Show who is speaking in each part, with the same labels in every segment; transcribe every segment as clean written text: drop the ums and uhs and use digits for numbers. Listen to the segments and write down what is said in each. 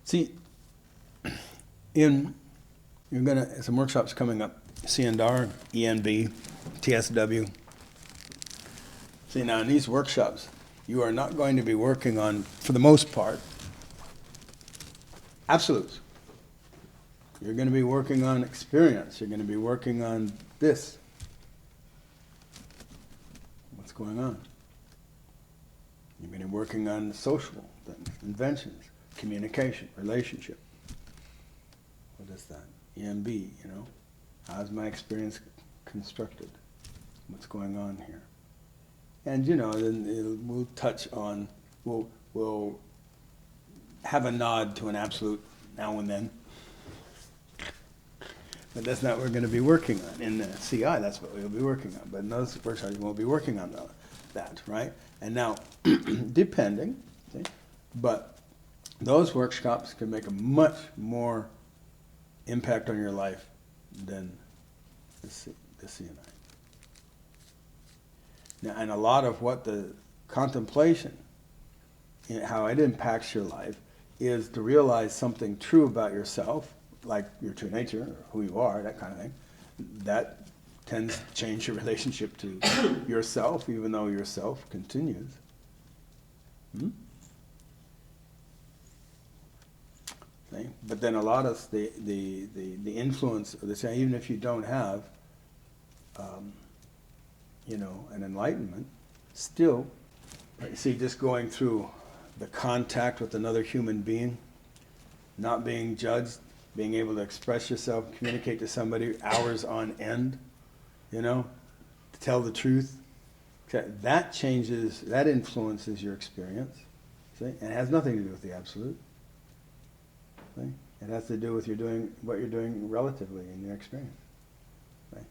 Speaker 1: See, some workshops coming up, CNDAR, ENB, TSW. See, now in these workshops, you are not going to be working on, for the most part, absolutes. You're going to be working on experience. You're going to be working on this. What's going on? You're going to be working on social things, inventions, communication, relationship. What is that? EMB, How's my experience constructed? What's going on here? And, then we'll touch on, we'll have a nod to an absolute now and then. But that's not what we're going to be working on. In the CI, that's what we'll be working on. But in those workshops, we'll be working on that, right? And now, depending, see, but those workshops can make a much more impact on your life than the CNI. Now, and a lot of what the contemplation, how it impacts your life, is to realize something true about yourself, like your true nature, or who you are, that kind of thing. That tends to change your relationship to yourself, even though yourself continues. See? But then a lot of the influence of this, even if you don't have, an enlightenment, still, you see, just going through the contact with another human being, not being judged, being able to express yourself, communicate to somebody hours on end, to tell the truth, that changes, that influences your experience, see? And it has nothing to do with the absolute. See? It has to do with what you're doing relatively in your experience. Right?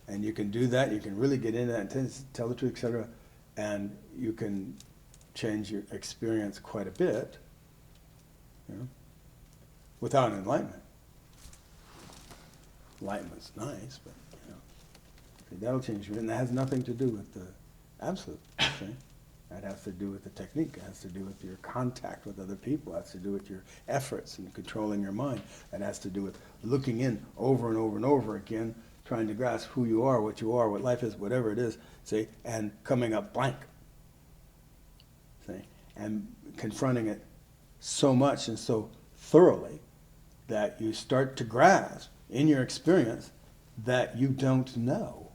Speaker 1: And you can do that, you can really get into that and tell the truth, etc. And you can change your experience quite a bit, without an enlightenment. Enlightenment's nice, but that'll change you. And that has nothing to do with the absolute. See? That has to do with the technique. It has to do with your contact with other people. It has to do with your efforts in controlling your mind. It has to do with looking in over and over and over again, trying to grasp who you are, what life is, whatever it is, see, and coming up blank. See? And confronting it so much and so thoroughly that you start to grasp in your experience that you don't know.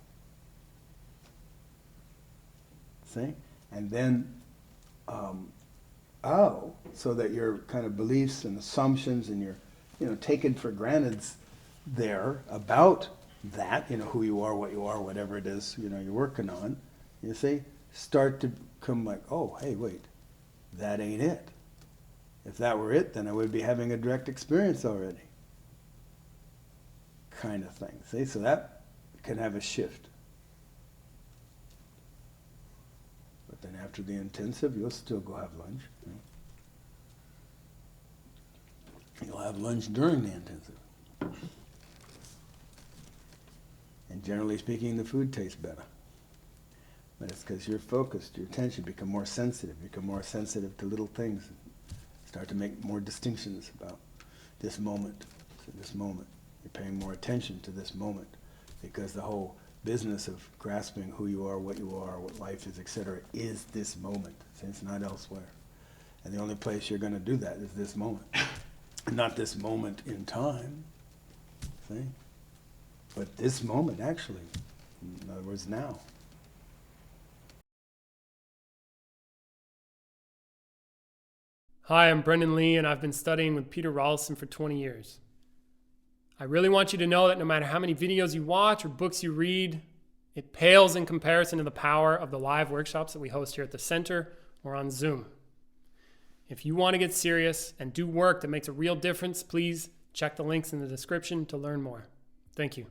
Speaker 1: See? And then, so that your kind of beliefs and assumptions and your, taken for granted there about that, who you are, whatever it is, you're working on, you see, start to come like, oh, hey, wait, that ain't it. If that were it, then I would be having a direct experience already. Kind of thing. See, so that can have a shift. But then after the intensive, you'll still go have lunch. You'll have lunch during the intensive. And generally speaking, the food tastes better. But it's because you're focused, your attention become more sensitive to little things. Start to make more distinctions about this moment. So this moment. You're paying more attention to this moment. Because the whole business of grasping who you are, what life is, etc., is this moment. See, it's not elsewhere. And the only place you're going to do that is this moment. Not this moment in time. See? But this moment, actually. In other words, now.
Speaker 2: Hi, I'm Brendan Lee, and I've been studying with Peter Ralston for 20 years. I really want you to know that no matter how many videos you watch or books you read, it pales in comparison to the power of the live workshops that we host here at the center or on Zoom. If you want to get serious and do work that makes a real difference, please check the links in the description to learn more. Thank you.